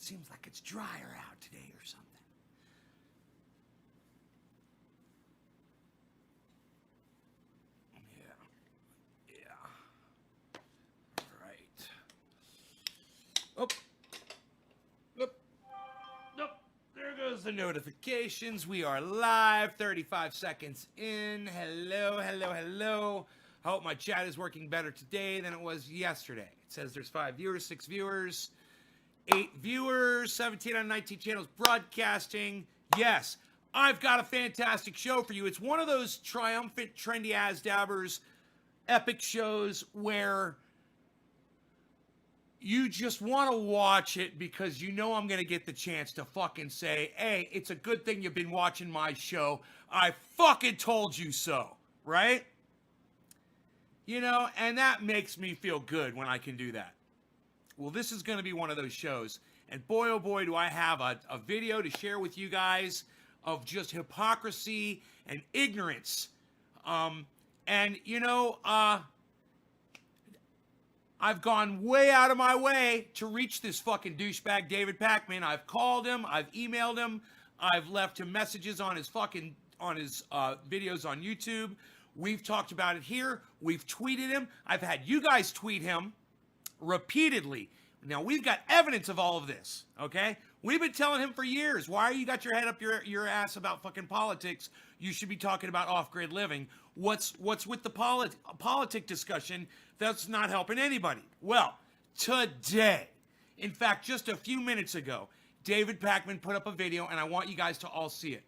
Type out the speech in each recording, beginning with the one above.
seems like it's drier out today or something. Yeah. All right. Oh. Nope. There goes the notifications. We are live. 35 seconds in. Hello. I hope my chat is working better today than it was yesterday. It says there's 5 viewers, 6 viewers, 8 viewers, 17 on 19 channels broadcasting. Yes, I've got a fantastic show for you. It's one of those triumphant, trendy as dabbers epic shows where you just want to watch it because you know I'm going to get the chance to fucking say, hey, it's a good thing you've been watching my show. I fucking told you so, right? You know, and that makes me feel good when I can do that. Well, this is going to be one of those shows. And boy, oh boy, do I have a video to share with you guys of just hypocrisy and ignorance. And, you know, I've gone way out of my way to reach this fucking douchebag, David Pakman. I've called him. I've emailed him. I've left him messages on his videos on YouTube. We've talked about it here. We've tweeted him. I've had you guys tweet him repeatedly. Now, we've got evidence of all of this, okay? We've been telling him for years, why are you got your head up your ass about fucking politics? You should be talking about off-grid living. What's with the politic discussion that's not helping anybody? Well, today, in fact, just a few minutes ago, David Pakman put up a video, and I want you guys to all see it.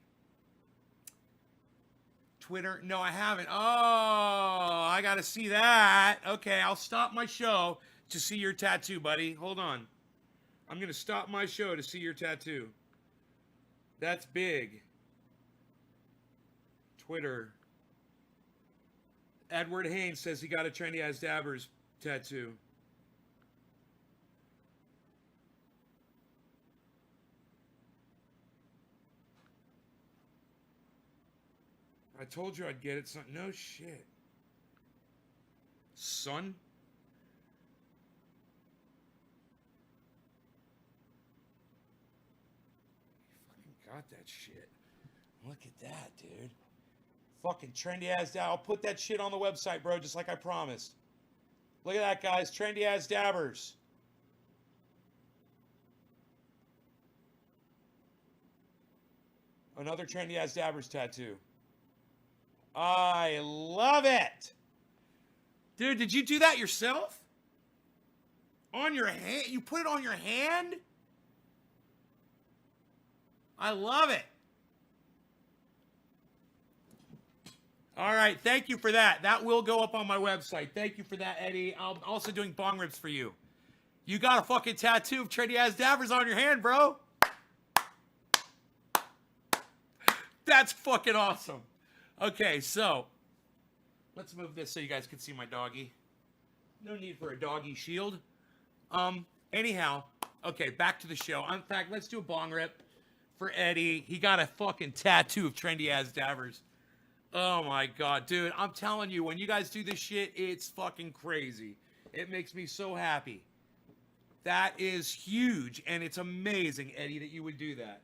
Twitter? No, I haven't. Oh, I got to see that. Okay, I'll stop my show to see your tattoo, buddy. Hold on. I'm going to stop my show to see your tattoo. That's big. Twitter. Edward Haynes says he got a Trendy as Dabbers tattoo. I told you I'd get it, son. No shit. Son? You fucking got that shit. Look at that, dude. Fucking Trendy as Dabbers. I'll put that shit on the website, bro, just like I promised. Look at that, guys. Trendy as Dabbers. Another Trendy as Dabbers tattoo. I love it. Dude, did you do that yourself? On your hand? You put it on your hand? I love it. All right, thank you for that. That will go up on my website. Thank you for that, Eddie. I'm also doing bong rips for you. You got a fucking tattoo of Trendy as Dabbers on your hand, bro. That's fucking awesome. Okay, so let's move this so you guys can see my doggy. No need for a doggy shield. Anyhow, okay, back to the show. In fact, let's do a bong rip for Eddie. He got a fucking tattoo of Trendy as Dabbers. Oh my God, dude, I'm telling you, when you guys do this shit, it's fucking crazy. It makes me so happy. That is huge, and it's amazing, Eddie, that you would do that.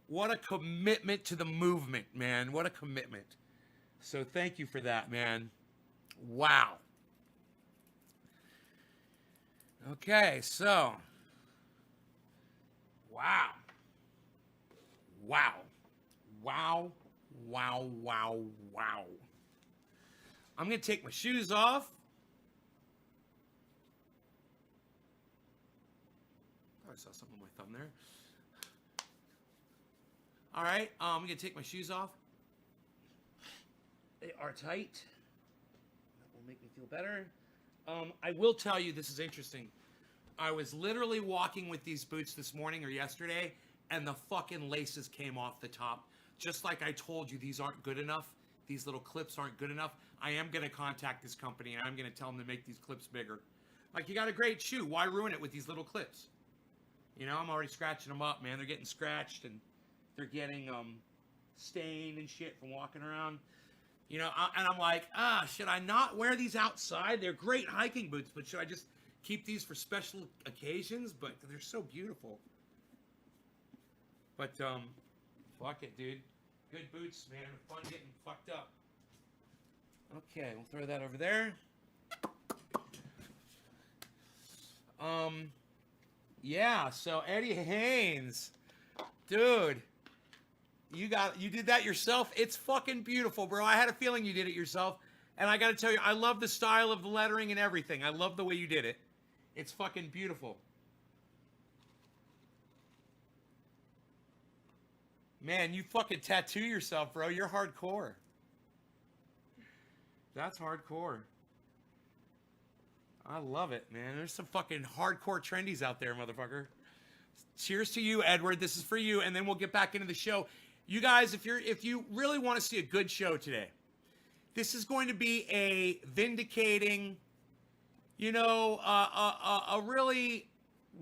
What a commitment to the movement, man. What a commitment. So thank you for that, man. Wow. Okay, so. Wow. Wow. Wow. Wow, wow, wow. I'm going to take my shoes off. I saw something on my thumb there. All right, I'm going to take my shoes off. They are tight. That will make me feel better. I will tell you, this is interesting. I was literally walking with these boots this morning or yesterday, and the fucking laces came off the top. Just like I told you, these aren't good enough. These little clips aren't good enough. I am going to contact this company, and I'm going to tell them to make these clips bigger. Like, you got a great shoe. Why ruin it with these little clips? You know, I'm already scratching them up, man. They're getting scratched, and they're getting stained and shit from walking around. You know, and I'm like, should I not wear these outside? They're great hiking boots, but should I just keep these for special occasions? But they're so beautiful. But fuck it, dude. Good boots, man. Fun getting fucked up. Okay, we'll throw that over there. Yeah, so Eddie Haynes, dude, you did that yourself. It's fucking beautiful, bro. I had a feeling you did it yourself, and I gotta tell you, I love the style of the lettering and everything. I love the way you did it. It's fucking beautiful. Man, you fucking tattoo yourself, bro. You're hardcore. That's hardcore. I love it, man. There's some fucking hardcore trendies out there, motherfucker. Cheers to you, Edward. This is for you, and then we'll get back into the show. You guys, if you really want to see a good show today, this is going to be a vindicating, a really,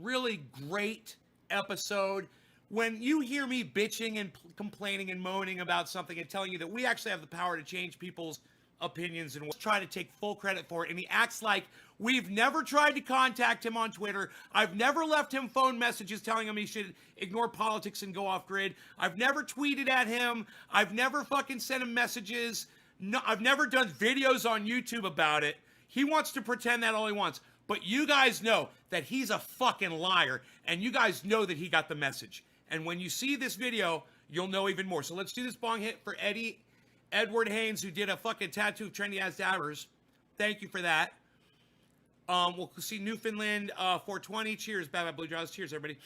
really great episode. When you hear me bitching and complaining and moaning about something and telling you that we actually have the power to change people's opinions and we'll try to take full credit for it, and he acts like we've never tried to contact him on Twitter. I've never left him phone messages telling him he should ignore politics and go off grid. I've never tweeted at him. I've never fucking sent him messages. No, I've never done videos on YouTube about it. He wants to pretend that all he wants. But you guys know that he's a fucking liar, and you guys know that he got the message. And when you see this video, you'll know even more. So let's do this bong hit for Edward Haynes, who did a fucking tattoo of trendy ass dabbers. Thank you for that. We'll see Newfoundland 420. Cheers, Bad Bad Blue Jaws. Cheers, everybody.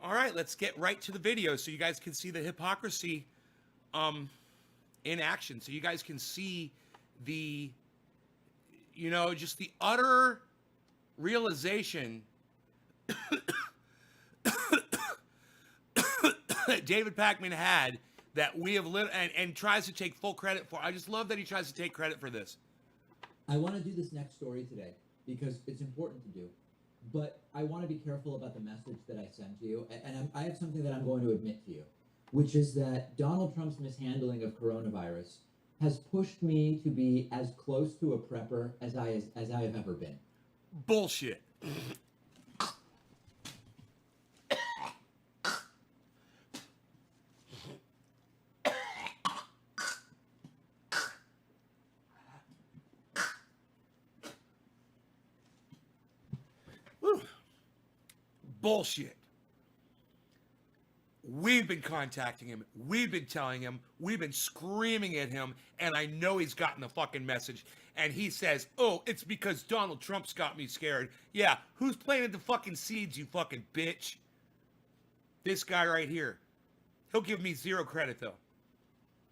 All right, let's get right to the video so you guys can see the hypocrisy in action. So you guys can see the, just the utter realization that David Pakman had that we have lit and tries to take full credit for. I just love that he tries to take credit for this. I want to do this next story today because it's important to do. But I want to be careful about the message that I send to you. And I have something that I'm going to admit to you, which is that Donald Trump's mishandling of coronavirus has pushed me to be as close to a prepper as I have ever been. Bullshit. Bullshit. We've been contacting him. We've been telling him. We've been screaming at him. And I know he's gotten the fucking message. And he says, oh, it's because Donald Trump's got me scared. Yeah, who's planted the fucking seeds, you fucking bitch? This guy right here. He'll give me zero credit, though.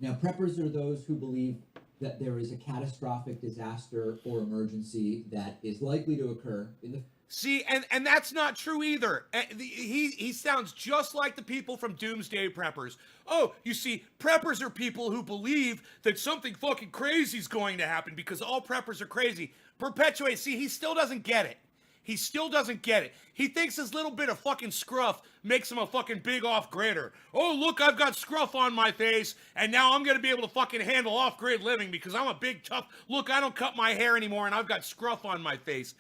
Now, preppers are those who believe that there is a catastrophic disaster or emergency that is likely to occur in the... See, and that's not true either. He sounds just like the people from Doomsday Preppers. Oh, you see, preppers are people who believe that something fucking crazy is going to happen because all preppers are crazy. Perpetuate. See, he still doesn't get it. He still doesn't get it. He thinks his little bit of fucking scruff makes him a fucking big off-gridder. Oh, look, I've got scruff on my face, and now I'm going to be able to fucking handle off-grid living because I'm a big tough... Look, I don't cut my hair anymore, and I've got scruff on my face.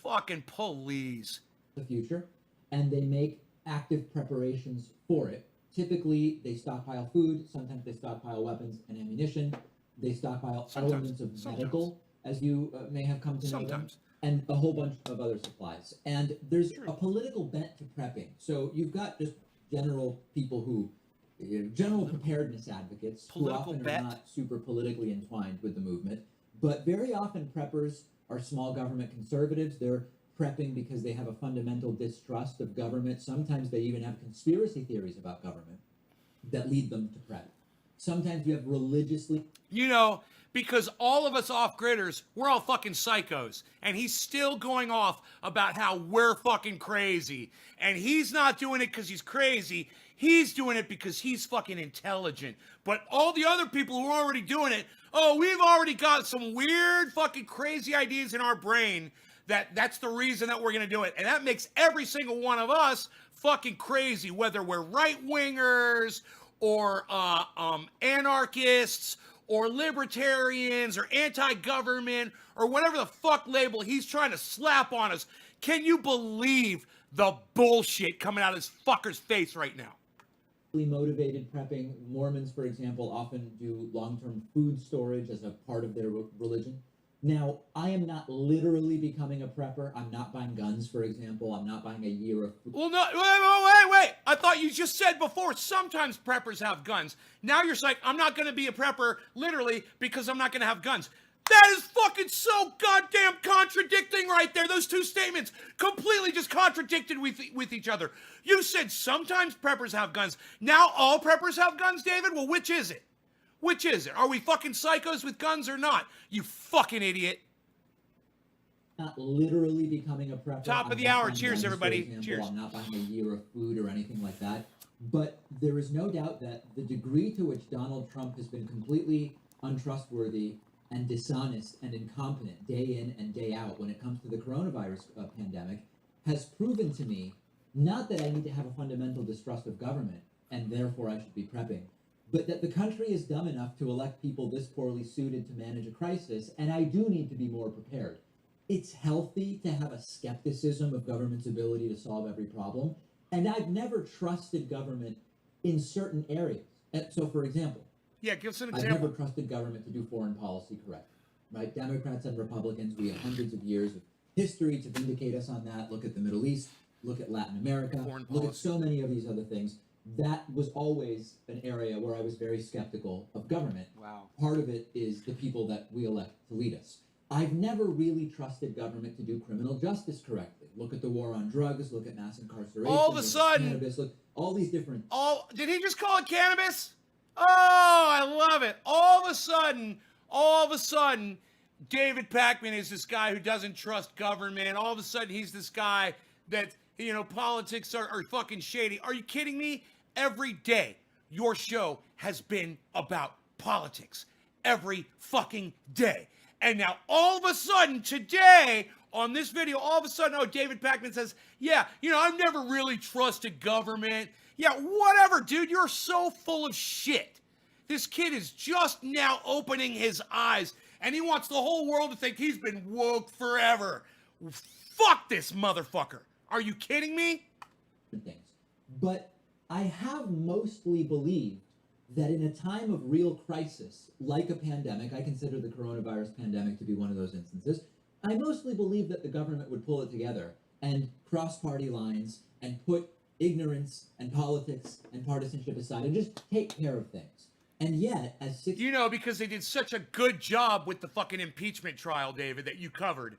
Fucking police. The future, and they make active preparations for it. Typically, they stockpile food. Sometimes they stockpile weapons and ammunition. They stockpile elements of medical, as you may have come to know them, and a whole bunch of other supplies. And there's a political bent to prepping. So you've got just general people who, general preparedness advocates who often are not super politically entwined with the movement, but very often preppers are small government conservatives. They're prepping because they have a fundamental distrust of government. Sometimes they even have conspiracy theories about government that lead them to prep. Sometimes you have religiously You know, because all of us off-gridders, we're all fucking psychos. And he's still going off about how we're fucking crazy. And he's not doing it because he's crazy. He's doing it because he's fucking intelligent. But all the other people who are already doing it, oh, we've already got some weird fucking crazy ideas in our brain that's the reason that we're going to do it. And that makes every single one of us fucking crazy, whether we're right-wingers or anarchists or libertarians or anti-government or whatever the fuck label he's trying to slap on us. Can you believe the bullshit coming out of this fucker's face right now? motivated prepping. Mormons, for example, often do long-term food storage as a part of their religion. Now, I am not literally becoming a prepper. I'm not buying guns, for example. I'm not buying a year of food. Well, no, wait. I thought you just said before, sometimes preppers have guns. Now you're saying, I'm not going to be a prepper, literally, because I'm not going to have guns. That is fucking so goddamn contradicting right there. Those two statements completely just contradicted with each other. You said sometimes preppers have guns. Now all preppers have guns, David? Well, which is it? Which is it? Are we fucking psychos with guns or not? You fucking idiot. Not literally becoming a prepper. Top of the hour. Cheers, everybody. Cheers. I'm not buying a year of food or anything like that. But there is no doubt that the degree to which Donald Trump has been completely untrustworthy and dishonest and incompetent day in and day out when it comes to the coronavirus pandemic has proven to me not that I need to have a fundamental distrust of government and therefore I should be prepping, but that the country is dumb enough to elect people this poorly suited to manage a crisis, and I do need to be more prepared. It's healthy to have a skepticism of government's ability to solve every problem, and I've never trusted government in certain areas. So, for example, yeah, give us an I've example. never trusted government to do foreign policy correctly, right? Democrats and Republicans, we have hundreds of years of history to vindicate us on that. Look at the Middle East, look at Latin America, look at so many of these other things. That was always an area where I was very skeptical of government. Wow. Part of it is the people that we elect to lead us. I've never really trusted government to do criminal justice correctly. Look at the war on drugs, look at mass incarceration. All of a sudden, cannabis, look, all these different... Did he just call it cannabis? Oh, I love it. All of a sudden, David Pakman is this guy who doesn't trust government. All of a sudden, he's this guy that, politics are fucking shady. Are you kidding me? Every day, your show has been about politics. Every fucking day. And now, all of a sudden, today, on this video, all of a sudden, David Pakman says, yeah, I've never really trusted government. Yeah, whatever, dude. You're so full of shit. This kid is just now opening his eyes, and he wants the whole world to think he's been woke forever. Fuck this motherfucker. Are you kidding me? Things. But I have mostly believed that in a time of real crisis, like a pandemic, I consider the coronavirus pandemic to be one of those instances, I mostly believe that the government would pull it together and cross party lines and put ignorance and politics and partisanship aside and just take care of things. And yet, as because they did such a good job with the fucking impeachment trial, David, that you covered.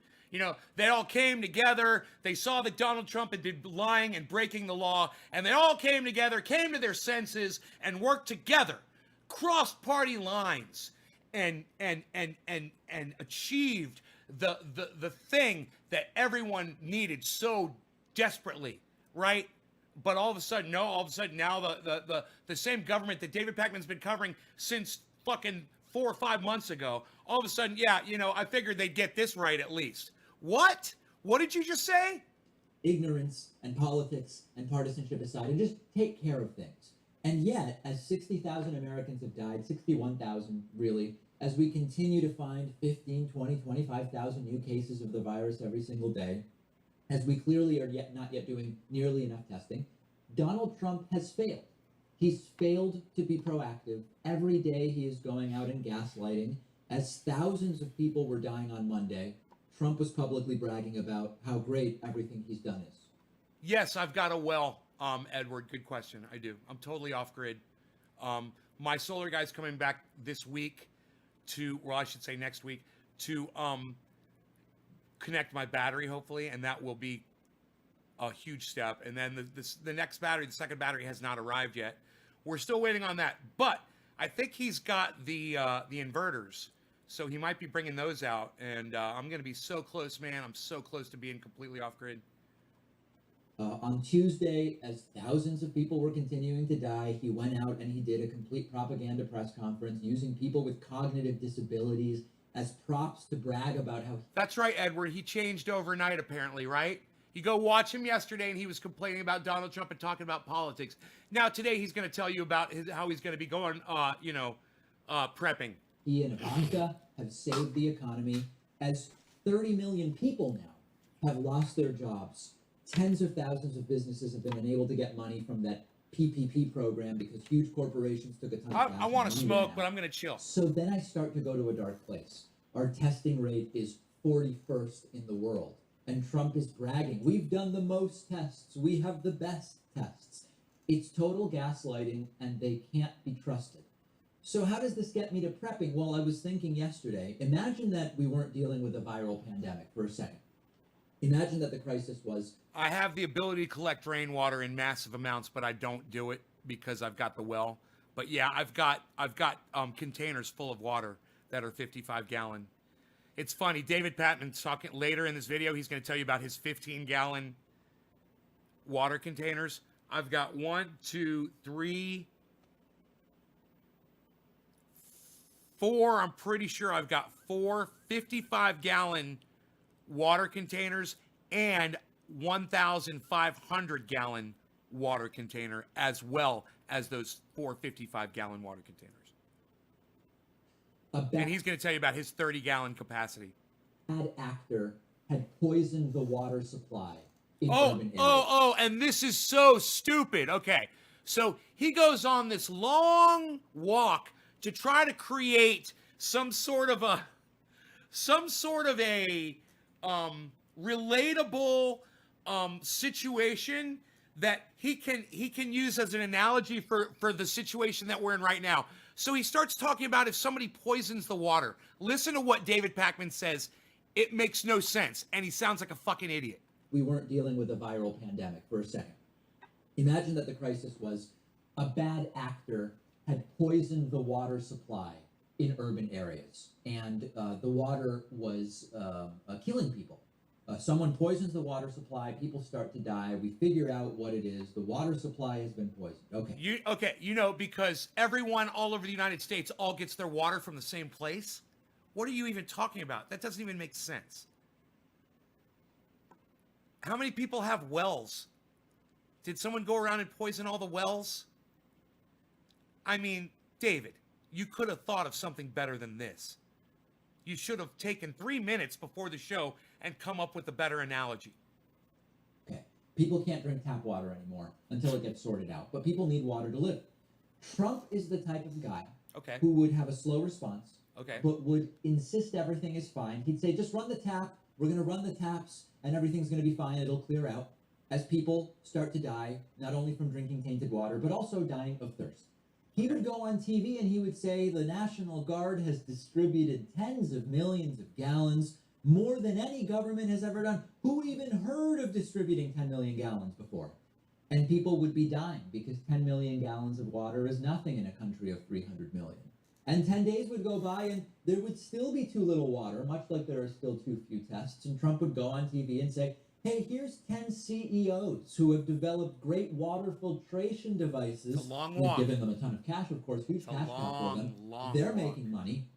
They all came together. They saw that Donald Trump had been lying and breaking the law, and they all came together, came to their senses, and worked together, crossed party lines, and achieved the thing that everyone needed so desperately, right? But all of a sudden now the same government that David Pakman's been covering since fucking 4 or 5 months ago, all of a sudden, I figured they'd get this right at least. What? What did you just say? Ignorance and politics and partisanship aside and just take care of things. And yet, as 60,000 Americans have died, 61,000 really, as we continue to find 15, 20, 25,000 new cases of the virus every single day, as we clearly are not yet doing nearly enough testing, Donald Trump has failed. He's failed to be proactive. Every day he is going out and gaslighting. As thousands of people were dying on Monday, Trump was publicly bragging about how great everything he's done is. Yes, I've got a well, Edward. Good question. I do. I'm totally off grid. My solar guy's coming back this week next week, to connect my battery, hopefully, and that will be a huge step. And then the next battery, the second battery, has not arrived yet. We're still waiting on that. But I think he's got the inverters, so he might be bringing those out. And I'm gonna be so close, man. I'm so close to being completely off grid. On Tuesday, as thousands of people were continuing to die, he went out and he did a complete propaganda press conference using people with cognitive disabilities as props to brag about how. That's right, Edward. He changed overnight, apparently, right? You go watch him yesterday, and he was complaining about Donald Trump and talking about politics. Now today, he's going to tell you about how he's going to be going, prepping. He and Ivanka have saved the economy, as 30 million people now have lost their jobs. Tens of thousands of businesses have been unable to get money from that PPP program because huge corporations took a ton of I want to smoke, but I'm going to chill. So then I start to go to a dark place. Our testing rate is 41st in the world. And Trump is bragging, we've done the most tests. We have the best tests. It's total gaslighting, and they can't be trusted. So how does this get me to prepping? Well, I was thinking yesterday, imagine that we weren't dealing with a viral pandemic for a second. Imagine that the crisis was... I have the ability to collect rainwater in massive amounts, but I don't do it because I've got the well. But yeah, I've got containers full of water that are 55-gallon. It's funny. David Pakman's talking later in this video. He's going to tell you about his 15-gallon water containers. I've got 1, 2, 3, 4. I'm pretty sure I've got 4 55-gallon water containers and 1,500-gallon water container, as well as those 4 55-gallon water containers. And he's going to tell you about his 30-gallon capacity. Bad actor had poisoned the water supply in urban areas. And this is so stupid. Okay, so he goes on this long walk to try to create some sort of a relatable situation that he can use as an analogy for the situation that we're in right now. So he starts talking about if somebody poisons the water. Listen to what David Pakman says. It makes no sense, and he sounds like a fucking idiot. We weren't dealing with a viral pandemic for a second. Imagine that the crisis was a bad actor had poisoned the water supply in urban areas, and the water was killing people. Someone poisons the water supply, people start to die, we figure out what it is, the water supply has been poisoned. Because everyone all over the United States all gets their water from the same place? What are you even talking about? That doesn't even make sense. How many people have wells? Did someone go around and poison all the wells? I mean, David, you could have thought of something better than this. You should have taken 3 minutes before the show and come up with a better analogy. Okay, people can't drink tap water anymore until it gets sorted out, but people need water to live. Trump is the type of guy who would have a slow response, but would insist everything is fine. He'd say, just run the tap, we're going to run the taps, and everything's going to be fine, it'll clear out, as people start to die, not only from drinking tainted water, but also dying of thirst. He would go on TV and he would say the National Guard has distributed tens of millions of gallons, more than any government has ever done. Who even heard of distributing 10 million gallons before? And people would be dying because 10 million gallons of water is nothing in a country of 300 million. And 10 days would go by and there would still be too little water, much like there are still too few tests. And Trump would go on TV and say, hey, here's 10 CEOs who have developed great water filtration devices. It's a long We've walk. given them a ton of cash, of course, huge cash cow for them. They're making money.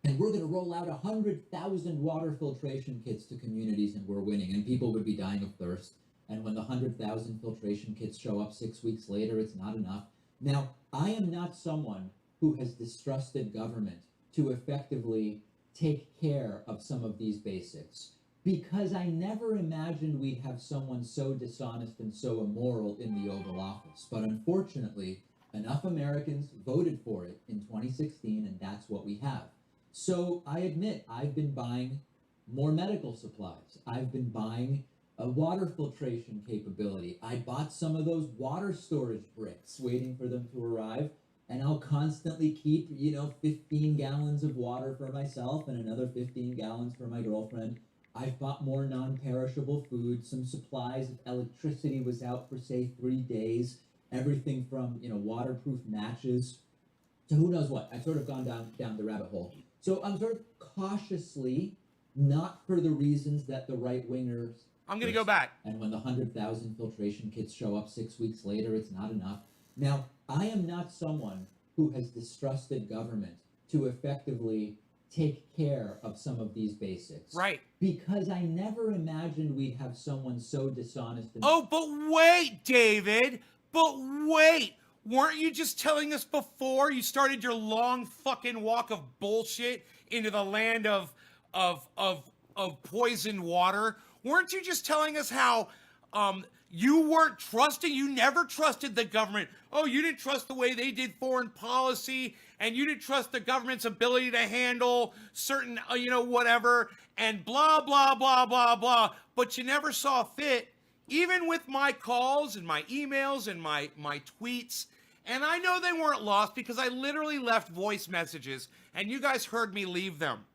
And we're going to roll out 100,000 water filtration kits to communities, and we're winning. And people would be dying of thirst. And when the 100,000 filtration kits show up 6 weeks later, it's not enough. Now, I am not someone who has distrusted government to effectively take care of some of these basics, because I never imagined we'd have someone so dishonest and so immoral in the Oval Office. But unfortunately, enough Americans voted for it in 2016, and that's what we have. So I admit, I've been buying more medical supplies. I've been buying a water filtration capability. I bought some of those water storage bricks, waiting for them to arrive. And I'll constantly keep, 15 gallons of water for myself and another 15 gallons for my girlfriend. I've bought more non-perishable food, some supplies if electricity was out for, say, 3 days. Everything from, waterproof matches to who knows what. I've sort of gone down the rabbit hole. So I'm sort of cautiously, not for the reasons that the right wingers. I'm going to go back. And when the 100,000 filtration kits show up 6 weeks later, it's not enough. Now, I am not someone who has distrusted government to effectively take care of some of these basics. Right. Because I never imagined we'd have someone so dishonest. Oh, but wait, David. But wait. Weren't you just telling us before you started your long fucking walk of bullshit into the land of poisoned water? Weren't you just telling us how you weren't trusting, you never trusted the government? Oh, you didn't trust the way they did foreign policy, and you didn't trust the government's ability to handle certain, whatever, and blah, blah, blah, blah, blah. But you never saw fit, even with my calls and my emails and my tweets. And I know they weren't lost because I literally left voice messages, and you guys heard me leave them.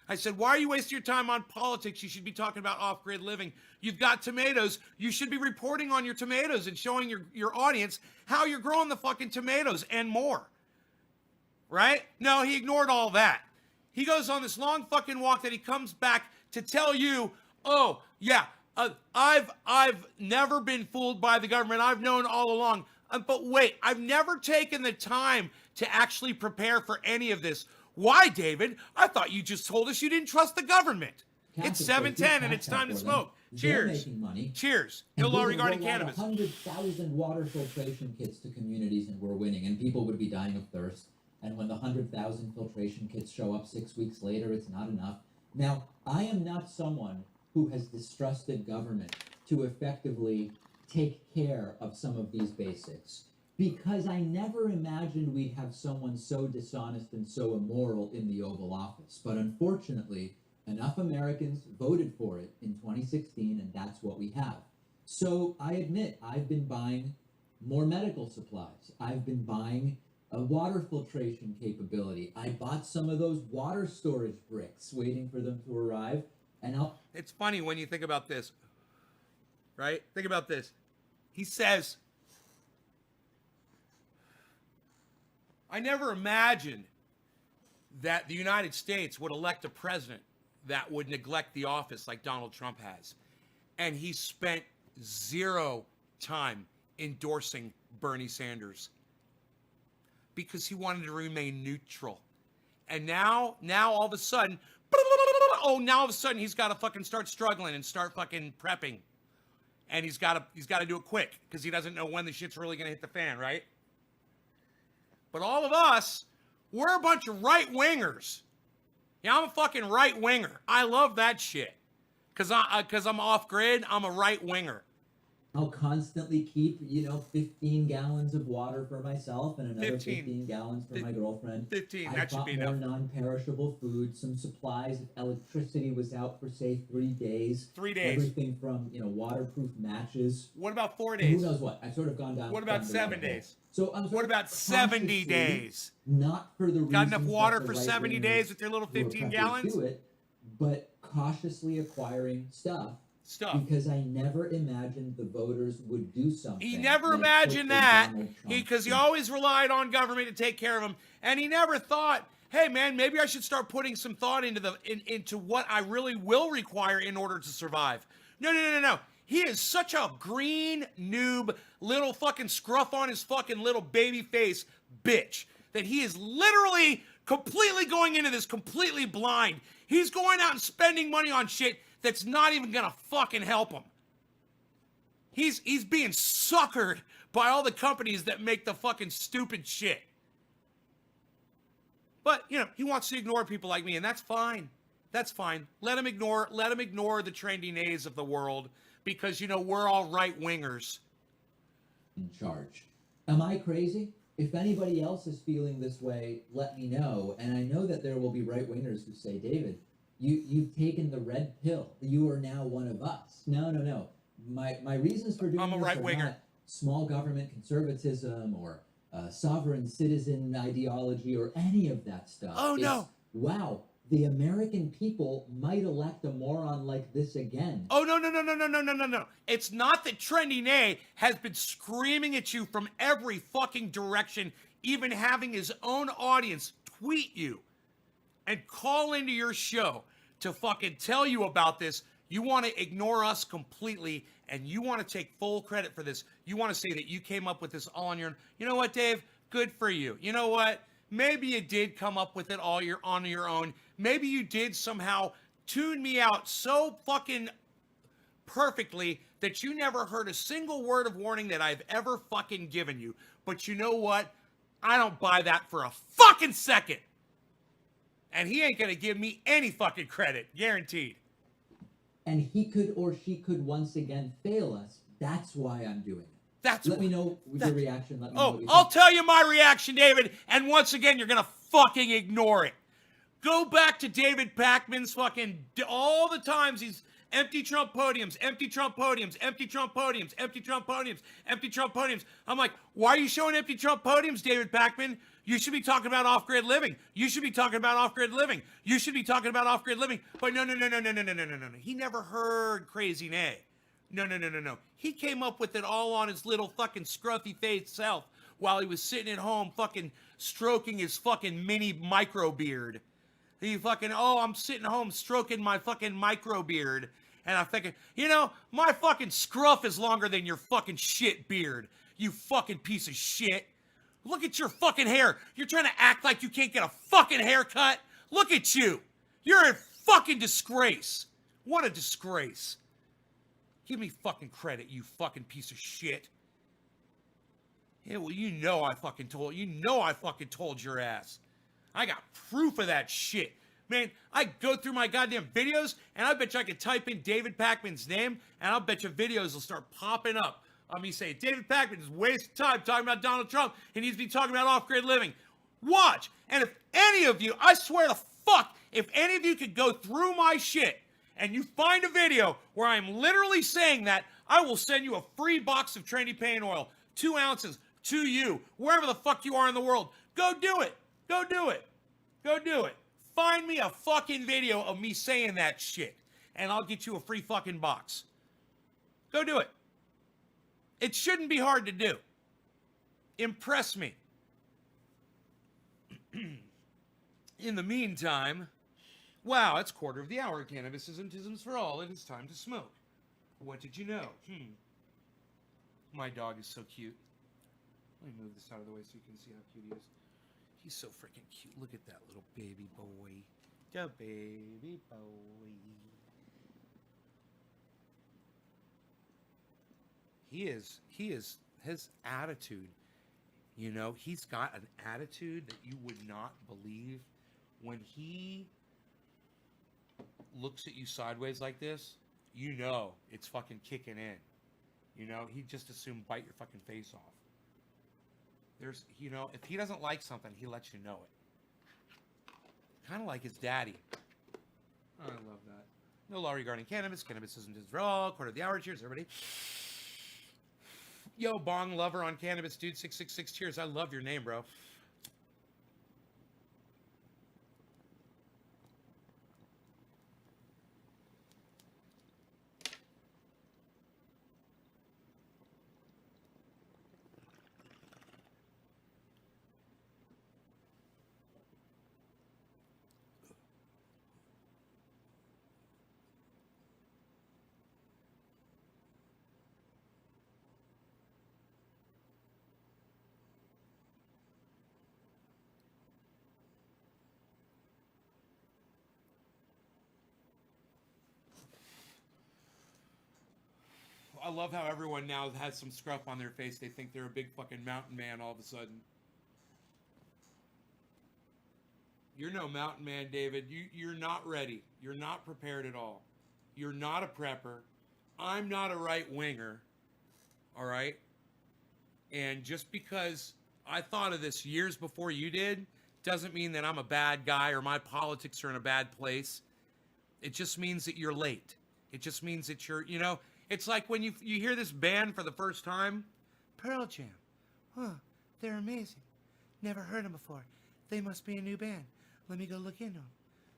I said, why are you wasting your time on politics? You should be talking about off-grid living. You've got tomatoes. You should be reporting on your tomatoes and showing your audience how you're growing the fucking tomatoes and more. Right? No, he ignored all that. He goes on this long fucking walk that he comes back to tell you, oh, yeah, I've never been fooled by the government. I've known all along. But wait, I've never taken the time to actually prepare for any of this. Why, David? I thought you just told us you didn't trust the government. It's 7:10 and it's time to smoke. Cheers. Making money. Cheers. No law regarding cannabis. 100,000 water filtration kits to communities, and we're winning, and people would be dying of thirst. And when the 100,000 filtration kits show up 6 weeks later, it's not enough. Now, I am not someone who has distrusted government to effectively take care of some of these basics, because I never imagined we'd have someone so dishonest and so immoral in the Oval Office. But unfortunately, enough Americans voted for it in 2016, and that's what we have. So I admit, I've been buying more medical supplies. I've been buying a water filtration capability. I bought some of those water storage bricks, waiting for them to arrive. And It's funny when you think about this, right? Think about this. He says, I never imagined that the United States would elect a president that would neglect the office like Donald Trump has. And he spent zero time endorsing Bernie Sanders because he wanted to remain neutral. And now all of a sudden, he's got to fucking start struggling and start fucking prepping. And he's got to do it quick because he doesn't know when the shit's really going to hit the fan, right? But all of us, we're a bunch of right-wingers. Yeah, I'm a fucking right-winger. I love that shit. Because I'm off-grid, I'm a right-winger. I'll constantly keep, 15 gallons of water for myself and another 15 gallons for my girlfriend. 15, that should be enough. I bought more non-perishable food, some supplies. If electricity was out for, say, 3 days. 3 days. Everything from, waterproof matches. What about 4 days? Who knows what? I've sort of gone down. What about 7 days? So I'm what about 70 days? Not for the reasons got enough water that for the 70 days with your little 15 gallons? Do it, but cautiously acquiring stuff. Because I never imagined the voters would do something. He never imagined that because he always relied on government to take care of him, and he never thought, "Hey, man, maybe I should start putting some thought into what I really will require in order to survive." No. He is such a green noob, little fucking scruff on his fucking little baby face bitch that he is literally completely going into this completely blind. He's going out and spending money on shit that's not even gonna fucking help him. He's being suckered by all the companies that make the fucking stupid shit. But, he wants to ignore people like me, and that's fine. That's fine. Let him ignore the trendy nays of the world because, we're all right-wingers. In charge. Am I crazy? If anybody else is feeling this way, let me know. And I know that there will be right-wingers who say, David, You've taken the red pill. You are now one of us. No. My reasons for doing I'm a this right-winger. are not small government conservatism or sovereign citizen ideology or any of that stuff. Oh, no. Wow, the American people might elect a moron like this again. Oh, no. It's not that Trendy Nay has been screaming at you from every fucking direction even having his own audience tweet you and call into your show to fucking tell you about this, you want to ignore us completely and you want to take full credit for this. You want to say that you came up with this all on your own. You know what, Dave? Good for you. You know what? Maybe you did come up with it all on your own. Maybe you did somehow tune me out so fucking perfectly that you never heard a single word of warning that I've ever fucking given you. But you know what? I don't buy that for a fucking second. And he ain't gonna give me any fucking credit, guaranteed. And he could or she could once again fail us. That's why I'm doing it. Let me know your reaction. Let me know what you I'll think. tell you my reaction, David. And once again, you're gonna fucking ignore it. Go back to David Pakman's fucking all the times he's empty Trump podiums, empty Trump podiums, empty Trump podiums, empty Trump podiums, empty Trump podiums. I'm like, why are you showing empty Trump podiums, David Pakman? You should be talking about off-grid living. You should be talking about off-grid living. You should be talking about off-grid living. But no. He never heard Crazy Nay. No. He came up with it all on his little fucking scruffy face self while he was sitting at home fucking stroking his fucking mini micro beard. He fucking, I'm sitting home stroking my fucking micro beard. And I'm thinking, my fucking scruff is longer than your fucking shit beard. You fucking piece of shit. Look at your fucking hair. You're trying to act like you can't get a fucking haircut. Look at you. You're a fucking disgrace. What a disgrace. Give me fucking credit, you fucking piece of shit. Yeah, well, I fucking told your ass. I got proof of that shit. Man, I go through my goddamn videos, and I bet you I could type in David Pakman's name, and I'll bet you videos will start popping up on me saying, David Pakman is wasting time talking about Donald Trump. He needs to be talking about off-grid living. Watch. And if any of you, I swear to fuck, if any of you could go through my shit and you find a video where I'm literally saying that, I will send you a free box of Trendy Pain Oil, 2 ounces, to you, wherever the fuck you are in the world. Go do it. Go do it. Go do it. Find me a fucking video of me saying that shit, and I'll get you a free fucking box. Go do it. It shouldn't be hard to do. Impress me. In the meantime, wow, it's 1:15. Cannabis isms for all. It is time to smoke. What did you know? My dog is so cute. Let me move this out of the way so you can see how cute he is. He's so freaking cute. Look at that little baby boy. The baby boy. He is, his attitude, he's got an attitude that you would not believe. When he looks at you sideways like this, it's fucking kicking in. He'd just as soon bite your fucking face off. There's, if he doesn't like something, he lets you know it. Kind of like his daddy. Oh, I love that. No law regarding cannabis. Cannabis isn't just for all. 1/4 cheers, everybody. Yo, bong lover on cannabis, dude. 666 cheers. I love your name, bro. I love how everyone now has some scruff on their face. They think they're a big fucking mountain man all of a sudden. You're no mountain man, David. You're not ready. You're not prepared at all. You're not a prepper. I'm not a right-winger. All right? And just because I thought of this years before you did doesn't mean that I'm a bad guy or my politics are in a bad place. It just means that you're late. It just means that you're, it's like when you hear this band for the first time, Pearl Jam. Huh, they're amazing. Never heard them before. They must be a new band. Let me go look into them.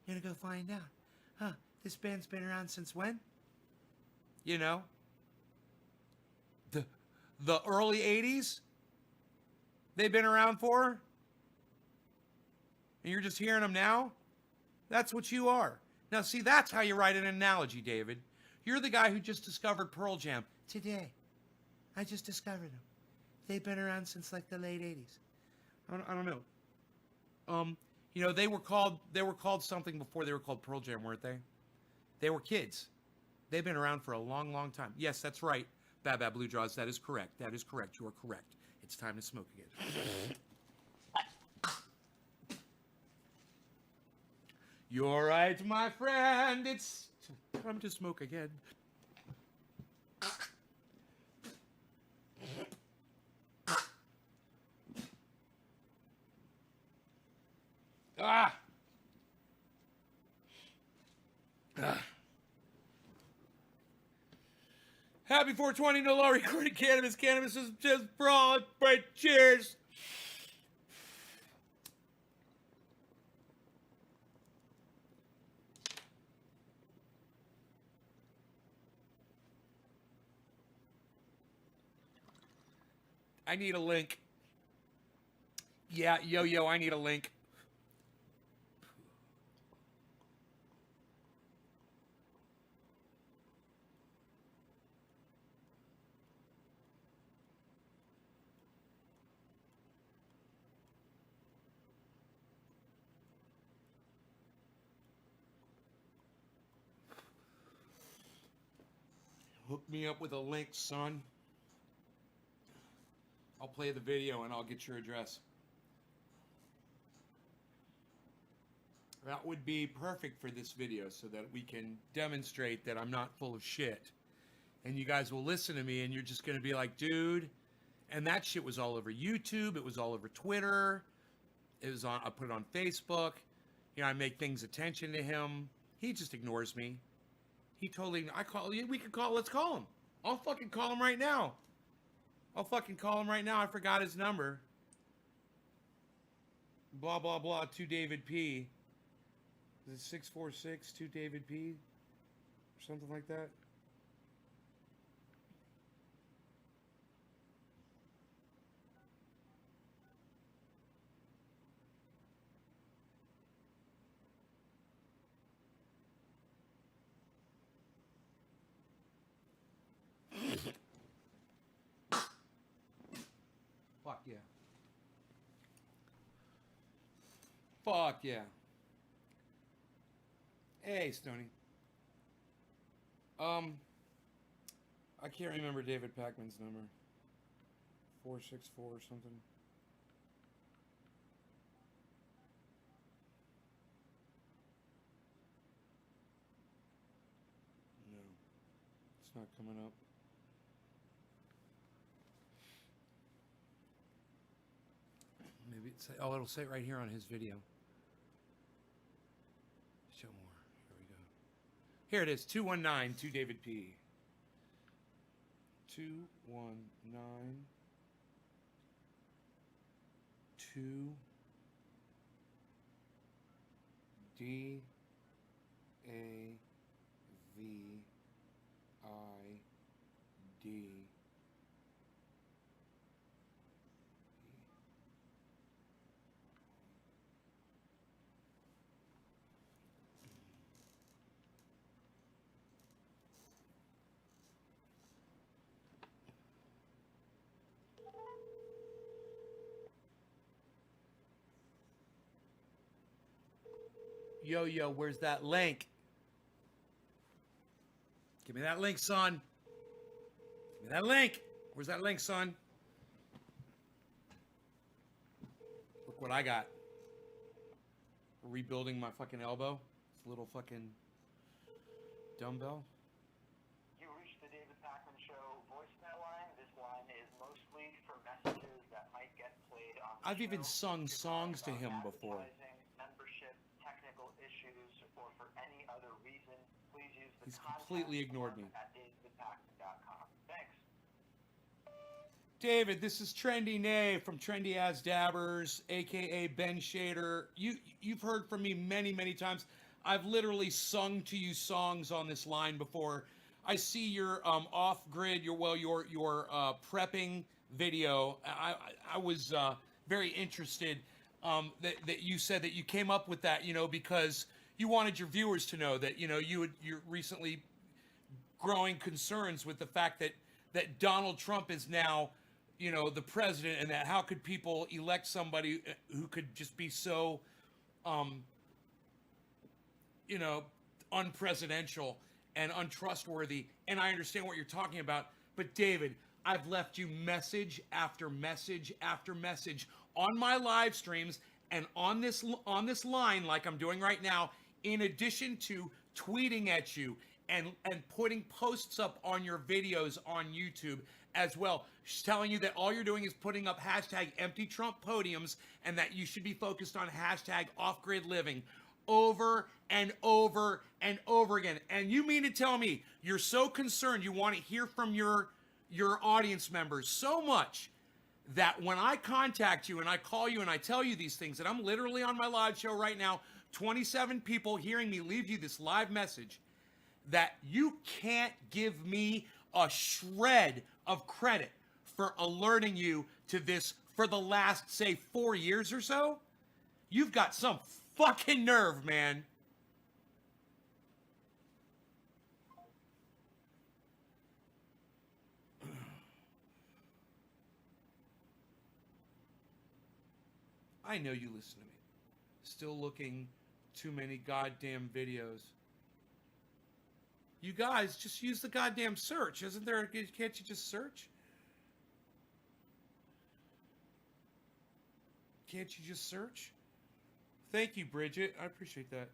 I'm gonna go find out. Huh, this band's been around since when? The early 80s? they've been around for? And you're just hearing them now? That's what you are. Now, see, that's how you write an analogy, David. You're the guy who just discovered Pearl Jam today. I just discovered them. They've been around since like the late 80s. I don't know. You know, they were called something before they were called Pearl Jam, weren't they? They were kids. They've been around for a long, long time. Yes, that's right. Bad Blue Jaws, that is correct. That is correct. You are correct. It's time to smoke again. You're right, my friend. It's time to smoke again. Ah! Happy 420, no law recorded cannabis. Cannabis is just for all. Right, cheers. I need a link. Yeah, yo, I need a link. Hook me up with a link, son. I'll play the video and I'll get your address. That would be perfect for this video so that we can demonstrate that I'm not full of shit. And you guys will listen to me and you're just going to be like, dude. And that shit was all over YouTube. It was all over Twitter. It was on, I put it on Facebook. You know, I make things attention to him. He just ignores me. He totally, let's call him. I'll fucking call him right now. I forgot his number. Blah, blah, blah, to David P. Is it 646 to David P? Or something like that? Fuck yeah. Fuck yeah. Hey, Stoney. I can't remember David Pakman's number. 464 or something. No. It's not coming up. Maybe it's, oh, it'll say it right here on his video. Show more. Here we go. Here it is. 219 to David P. 219 2 D A V I D. Yo, where's that link? Give me that link, son. Give me that link. Where's that link, son? Look what I got. Rebuilding my fucking elbow. This little fucking dumbbell. You reached the David Pakman Show voicemail line. This line is mostly for messages that might get played on the I've even show. sung songs to him before. Advertising, membership, technical issues, or for any other reason, please use the He's contact completely ignored me. form at davidpakman.com. Thanks. David, this is Trendy Nay from Trendy As Dabbers, aka Ben Shader. You've heard from me many times. I've literally sung to you songs on this line before. I see you're off grid. You're prepping video, I was very interested that you said that you came up with that, you know, because you wanted your viewers to know that, you know, you're recently growing concerns with the fact that Donald Trump is now, you know, the president, and that how could people elect somebody who could just be so, you know, unpresidential and untrustworthy. And I understand what you're talking about, but David, I've left you message after message after message on my live streams and on this line like I'm doing right now, in addition to tweeting at you and putting posts up on your videos on YouTube as well, telling you that all you're doing is putting up hashtag empty Trump podiums and that you should be focused on hashtag off-grid living over and over and over again. And you mean to tell me you're so concerned, you want to hear from your audience members so much that when I contact you and I call you and I tell you these things, that I'm literally on my live show right now, 27 people hearing me leave you this live message, that you can't give me a shred of credit for alerting you to this for the last, say, 4 years or so? You've got some fucking nerve, man. I know you listen to me. Still looking too many goddamn videos. You guys, just use the goddamn search. Isn't there, can't you just search? Can't you just search? Thank you, Bridget. I appreciate that.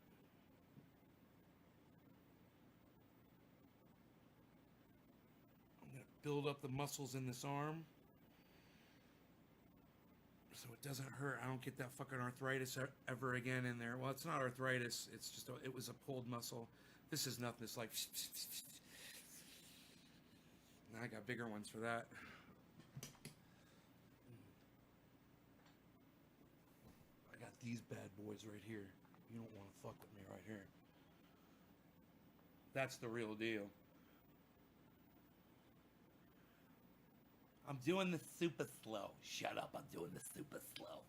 I'm going to build up the muscles in this arm so it doesn't hurt. I don't get that fucking arthritis ever again in there. Well, it's not arthritis. It's just, it was a pulled muscle. This is nothing. It's like, now I got bigger ones for that. I got these bad boys right here. You don't want to fuck with me right here. That's the real deal. I'm doing this super slow. Shut up, I'm doing this super slow.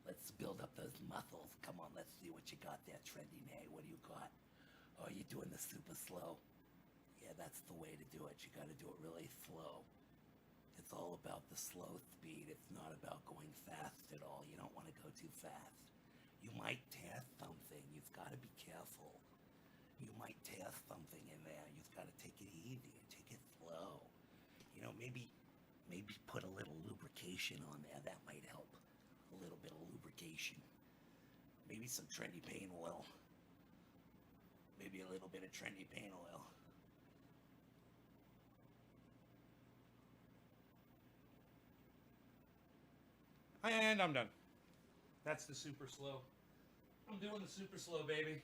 Let's build up those muscles. Come on, let's see what you got there, Trendy Nay. What do you got? Oh, you're doing this super slow. Yeah, that's the way to do it. You gotta do it really slow. It's all about the slow speed. It's not about going fast at all. You don't want to go too fast. You might tear something. You've got to be careful. You might tear something in there. You've got to take it easy and take it slow. You know, maybe put a little lubrication on there. That might help. A little bit of lubrication. Maybe some Trendy Pain Oil. Maybe a little bit of Trendy Pain Oil. And I'm done. That's the super slow. I'm doing the super slow, baby.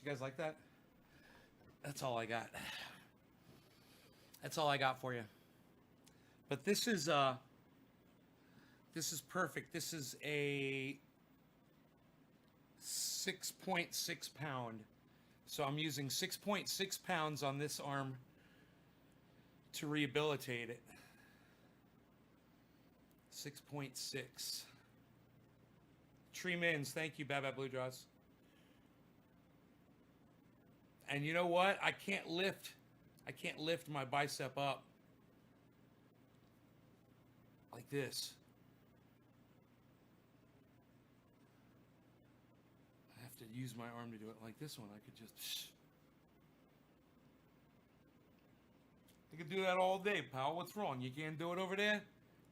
You guys like that? That's all I got. That's all I got for you. But this is perfect. This is a 6.6 pound. So I'm using 6.6 pounds on this arm to rehabilitate it. 6.6. Tree Mins, thank you, Baba Blue Jaws. And you know what? I can't lift my bicep up like this. I have to use my arm to do it like this one. I could do that all day, pal. What's wrong? You can't do it over there?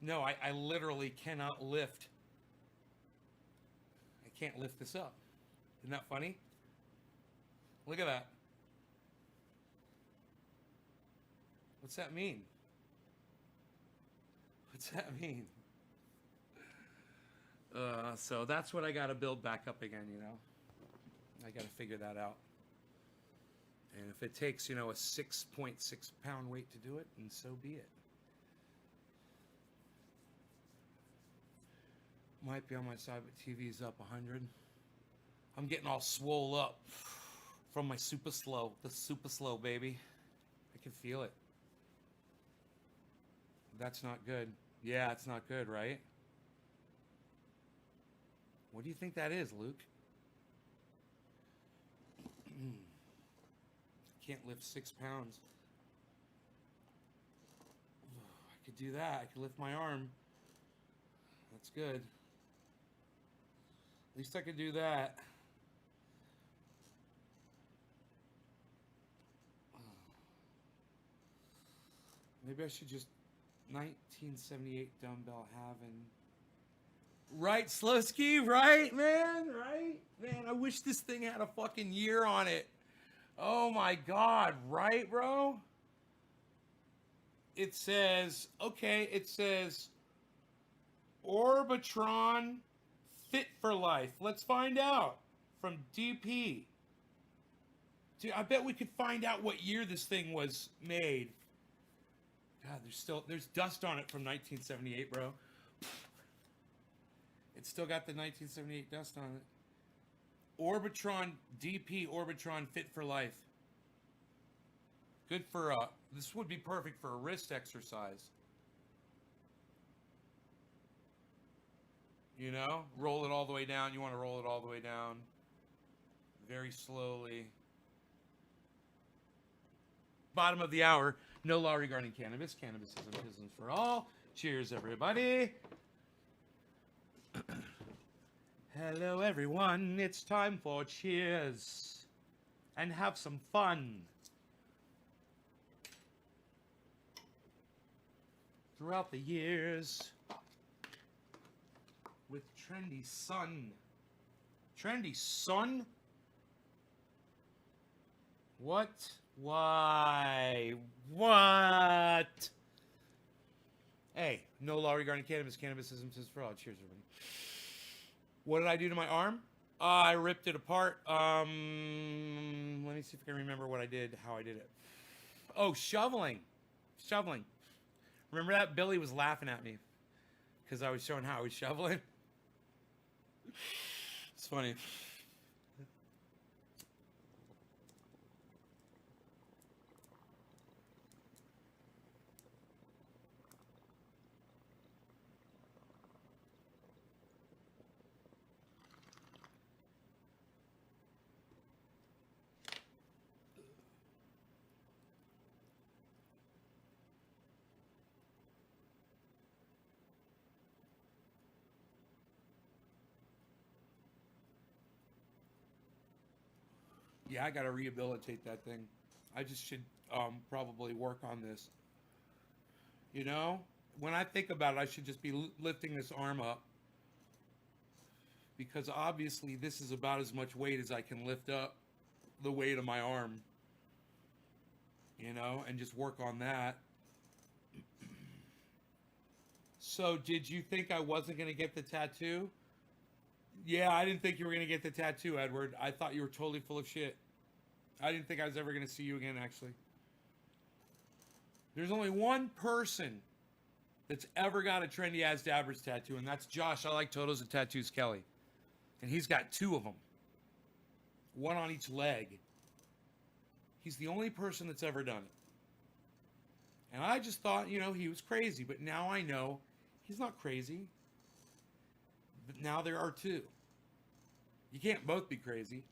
No, I literally cannot lift. I can't lift this up. Isn't that funny? Look at that. What's that mean? What's that mean? So that's what I got to build back up again, you know. I got to figure that out. And if it takes, you know, a 6.6 pound weight to do it, then so be it. Might be on my side, but TV's up 100. I'm getting all swole up from my super slow. The super slow, baby. I can feel it. That's not good. Yeah, it's not good, right? What do you think that is, Luke? Can't lift 6 pounds. I could do that. I could lift my arm. That's good. At least I could do that. Maybe I should just 1978 dumbbell having. Right, Slowski? Right, man? Right? Man, I wish this thing had a fucking year on it. Oh my God, right, bro? It says, okay, it says Orbitron Fit for Life. Let's find out from DP. Dude, I bet we could find out what year this thing was made. God, there's dust on it from 1978, bro. It's still got the 1978 dust on it. Orbitron DP Orbitron Fit for Life. Good for this would be perfect for a wrist exercise. You know, roll it all the way down. You want to roll it all the way down very slowly. Bottom of the hour. No law regarding cannabis. Cannabis isn't business for all. Cheers, everybody. Hello, everyone. It's time for cheers. And have some fun. Throughout the years. With Trendy Sun. Trendy Sun? What? Why? What? Hey, no law regarding cannabis. Cannabis isn't business for all. Cheers, everybody. What did I do to my arm? I ripped it apart. Let me see if I can remember what I did, how I did it. Oh, shoveling. Shoveling. Remember that? Billy was laughing at me because I was showing how I was shoveling. It's funny. Yeah, I gotta rehabilitate that thing. I just should probably work on this. You know, when I think about it, I should just be lifting this arm up because obviously this is about as much weight as I can lift up the weight of my arm. You know, and just work on that. So, did you think I wasn't gonna get the tattoo? Yeah, I didn't think you were going to get the tattoo, Edward. I thought you were totally full of shit. I didn't think I was ever going to see you again, actually. There's only one person that's ever got a Trendy As Dabbers tattoo, and that's Josh. I Like Totos and Tattoos Kelly. And he's got 2 of them. 1 on each leg. He's the only person that's ever done it. And I just thought, you know, he was crazy. But now I know he's not crazy. But now there are 2. You can't both be crazy.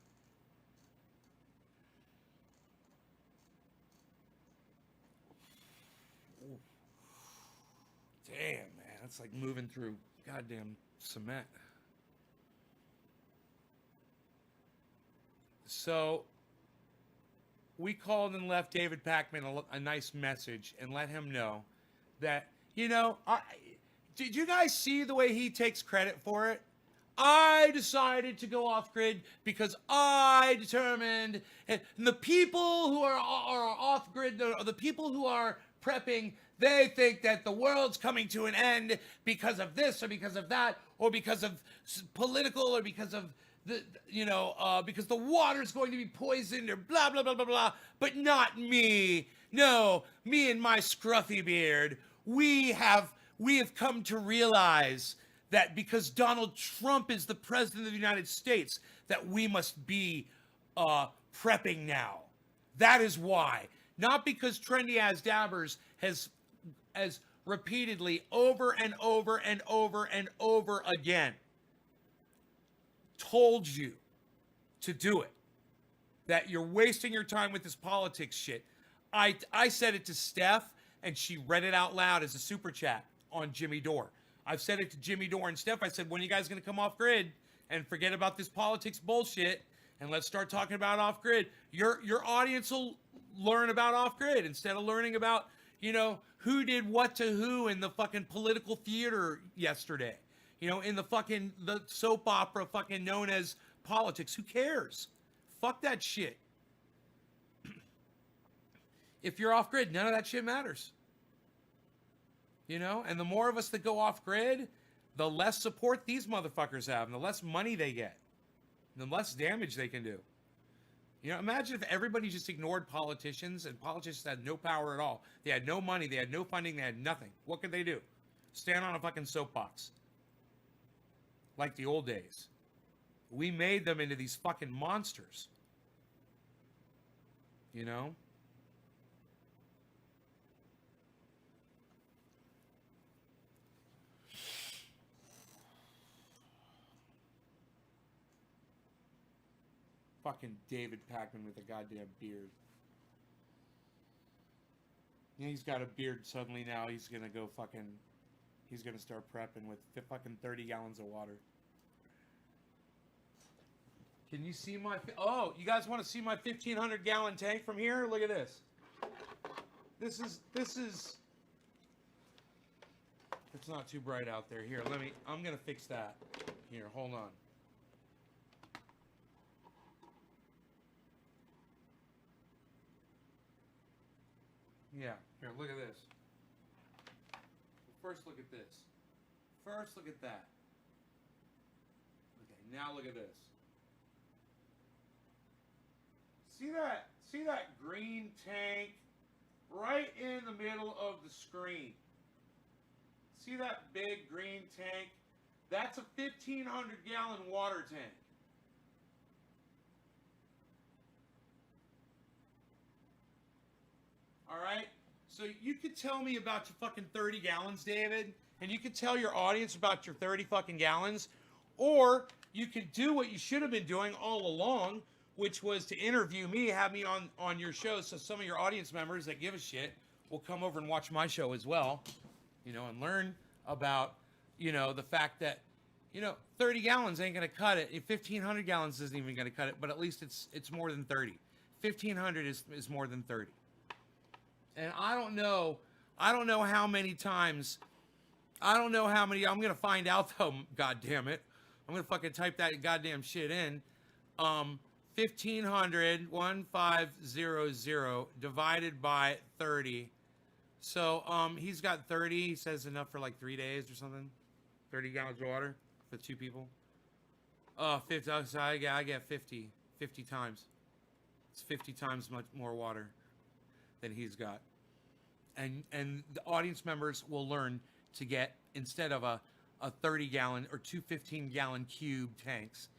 Ooh. Damn, man. That's like moving through goddamn cement. So, we called and left David Pakman a nice message and let him know that, you know, did you guys see the way he takes credit for it? I decided to go off grid because I determined, and the people who are off grid, the people who are prepping, they think that the world's coming to an end because of this or because of that or because of political or because of the, because the water's going to be poisoned or blah, blah, blah, blah, blah, but not me. No, me and my scruffy beard, we have come to realize that because Donald Trump is the president of the United States, that we must be prepping now. That is why. Not because Trendy As Dabbers has repeatedly over and over and over and over again told you to do it, that you're wasting your time with this politics shit. I said it to Steph, and she read it out loud as a super chat on Jimmy Dore. I've said it to Jimmy Dore and Steph. I said, when are you guys going to come off grid and forget about this politics bullshit, and let's start talking about off grid? Your audience will learn about off grid instead of learning about, you know, who did what to who in the fucking political theater yesterday. You know, in the soap opera fucking known as politics. Who cares? Fuck that shit. If you're off grid, none of that shit matters. You know, and the more of us that go off grid, the less support these motherfuckers have, and the less money they get, and the less damage they can do. You know, imagine if everybody just ignored politicians, and politicians had no power at all. They had no money, they had no funding, they had nothing. What could they do? Stand on a fucking soapbox. Like the old days. We made them into these fucking monsters. You know? Fucking David Pakman with a goddamn beard. Yeah, he's got a beard suddenly now. He's gonna go fucking... He's gonna start prepping with fucking 30 gallons of water. Can you see my... Oh, you guys want to see my 1,500 gallon tank from here? Look at this. This is... It's not too bright out there. Here, I'm gonna fix that. Here, hold on. Yeah, here, look at this. First, look at this. First, look at that. Okay, now look at this. See that? See that green tank right in the middle of the screen? See that big green tank? That's a 1,500 gallon water tank. All right? So you could tell me about your fucking 30 gallons, David, and you could tell your audience about your 30 fucking gallons, or you could do what you should have been doing all along, which was to interview me, have me on your show, so some of your audience members that give a shit will come over and watch my show as well, you know, and learn about, you know, the fact that, you know, 30 gallons ain't going to cut it. 1,500 gallons isn't even going to cut it, but at least it's more than 30. 1,500 is more than 30. And I don't know how many times, I'm going to find out though, god damn it. I'm going to fucking type that goddamn shit in. 1,500 divided by 30. So, he's got 30, he says enough for like 3 days or something. 30 gallons of water for 2 people. 50, so I get 50 times. It's 50 times much more water than he's got. And the audience members will learn to get, instead of a 30 gallon or 2 15 gallon cube tanks,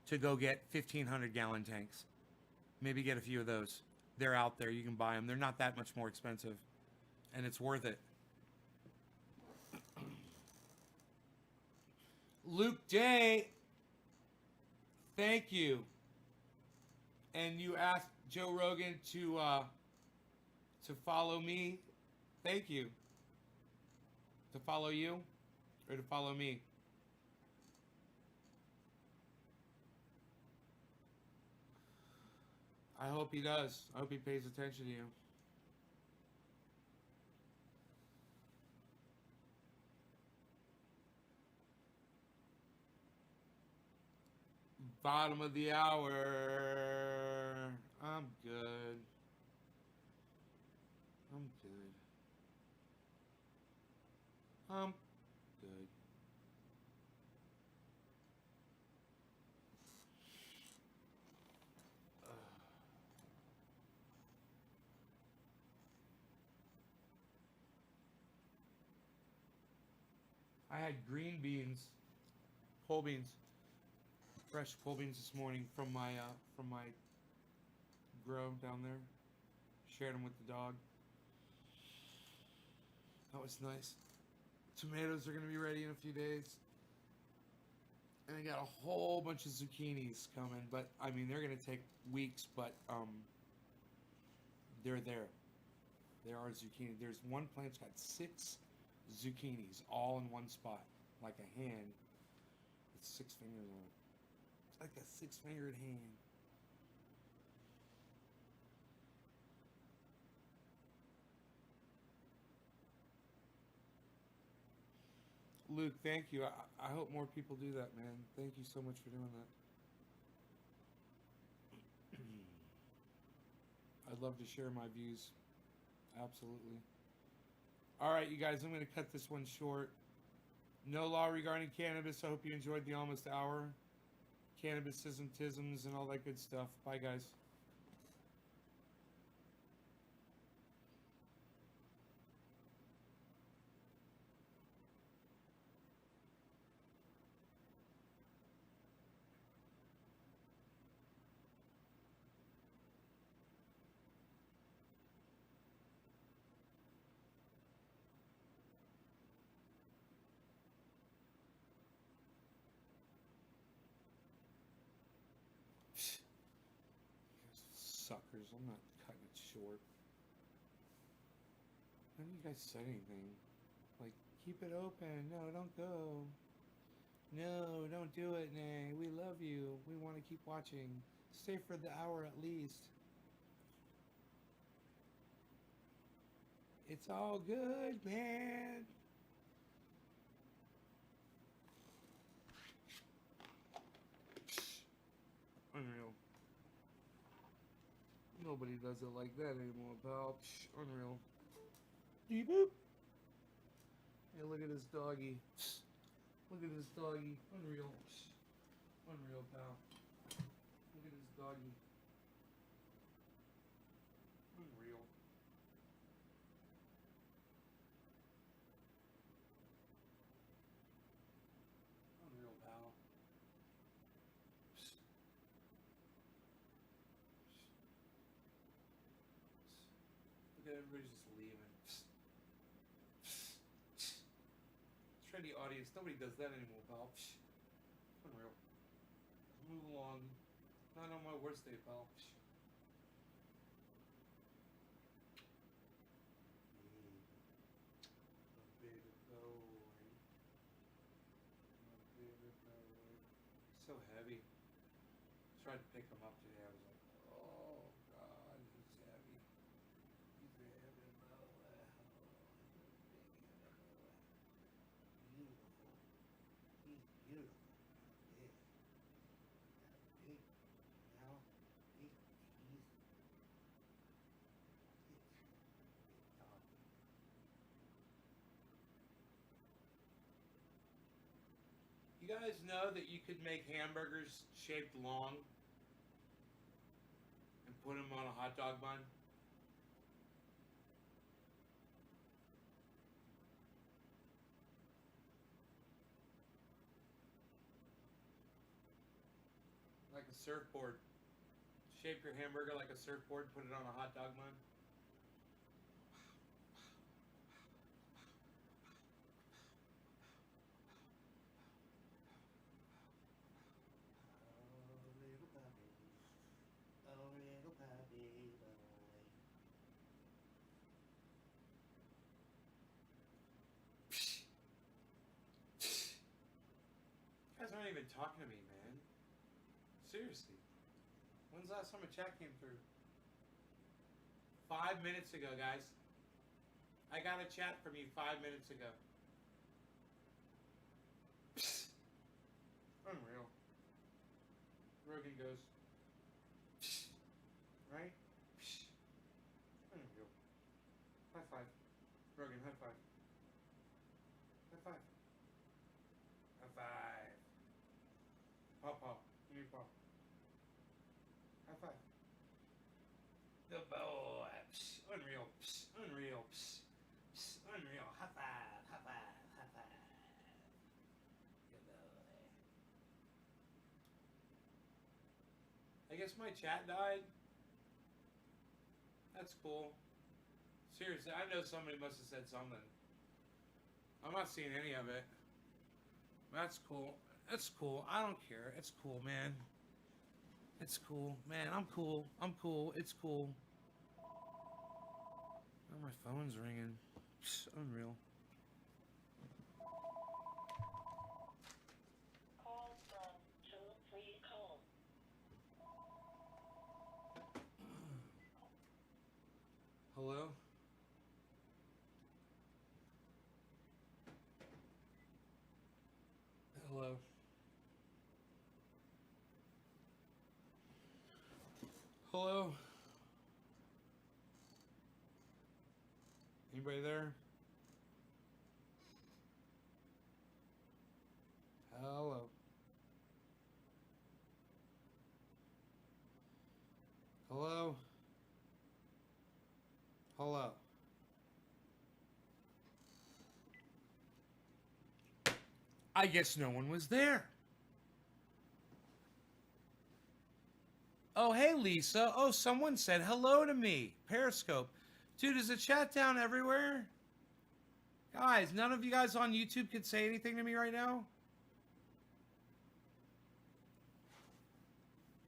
to go get 1,500 gallon tanks. Maybe get a few of those. They're out there, you can buy them. They're not that much more expensive, and it's worth it. Luke Day, thank you. And you asked Joe Rogan to follow me. Thank you. To follow you or to follow me? I hope he does. I hope he pays attention to you. Bottom of the hour. I'm good. I'm good. I'm good. I had green beans, pole beans, fresh pole beans this morning from my grow down there. Shared them with the dog. That was nice. Tomatoes are going to be ready in a few days. And I got a whole bunch of zucchinis coming, but I mean they're going to take weeks, but they're there. There are zucchini. There's one plant's got 6 zucchinis all in one spot, like a hand with 6 fingers on it. It's like a 6-fingered hand. Luke, thank you. I hope more people do that, man. Thank you so much for doing that. I'd love to share my views. Absolutely. All right, you guys, I'm going to cut this one short. No law regarding cannabis. I hope you enjoyed the almost hour. Cannabisism, tisms, and all that good stuff. Bye, guys. Suckers, I'm not cutting it short. None of you guys said anything. Like, keep it open. No, don't go. No, don't do it, Nay. We love you. We want to keep watching. Stay for the hour at least. It's all good, man. Unreal. Nobody does it like that anymore, pal. Unreal. Beep boop. Hey, look at this doggy. Look at this doggy. Unreal. Unreal, pal. Look at this doggy. Unreal. Unreal, pal. Look at everybody's just leaving. Trendy audience. Nobody does that anymore, pal. Unreal. Move along. Not on my worst day, pal. Baby boy. Baby boy. So heavy. Tried to pick him up today. I was like, oh God, he's heavy. He's a heavy boy. Beautiful. He's beautiful. Yeah. Big. Now, big teeth. Big dog. You guys know that you could make hamburgers shaped long and put them on a hot dog bun? Like a surfboard. Shape your hamburger like a surfboard, put it on a hot dog bun. Oh, little puppy. Oh, little puppy boy. You guys aren't even talking to me, man. Seriously. When's the last time a chat came through? 5 minutes ago, guys. I got a chat from you 5 minutes ago. Unreal. Rogan goes, right? Unreal. High five. Rogan, high five. High five. High five. Pop, pop. Give me a pop. High five. The boy. Psh, unreal. Psh, unreal. Psh, psh, unreal. High five. High five. High five. Good boy. I guess my chat died. That's cool. Seriously, I know somebody must have said something. I'm not seeing any of it. That's cool. That's cool. I don't care. It's cool, man. It's cool, man. I'm cool. I'm cool. It's cool. Oh, my phone's ringing. Psst, unreal. Call from toll-free call. Hello? Hello? Hello? Anybody there? Hello? Hello? Hello? I guess no one was there. Oh, hey, Lisa. Oh, someone said hello to me. Periscope. Dude, is the chat down everywhere? Guys, none of you guys on YouTube could say anything to me right now?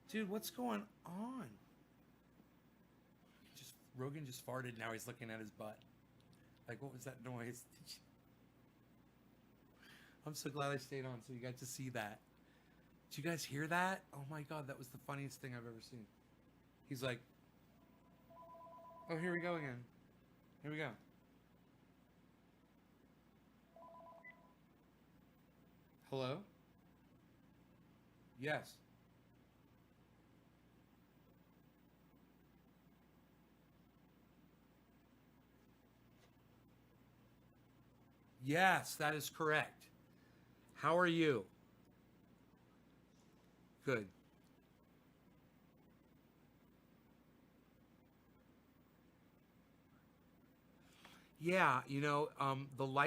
Dude, what's going on? Rogan just farted. Now he's looking at his butt. Like, what was that noise? I'm so glad I stayed on so you got to see that. Did you guys hear that? Oh my god, that was the funniest thing I've ever seen. He's like, oh, here we go again. Here we go. Hello? Yes. Yes, that is correct. How are you? Good. Yeah, the light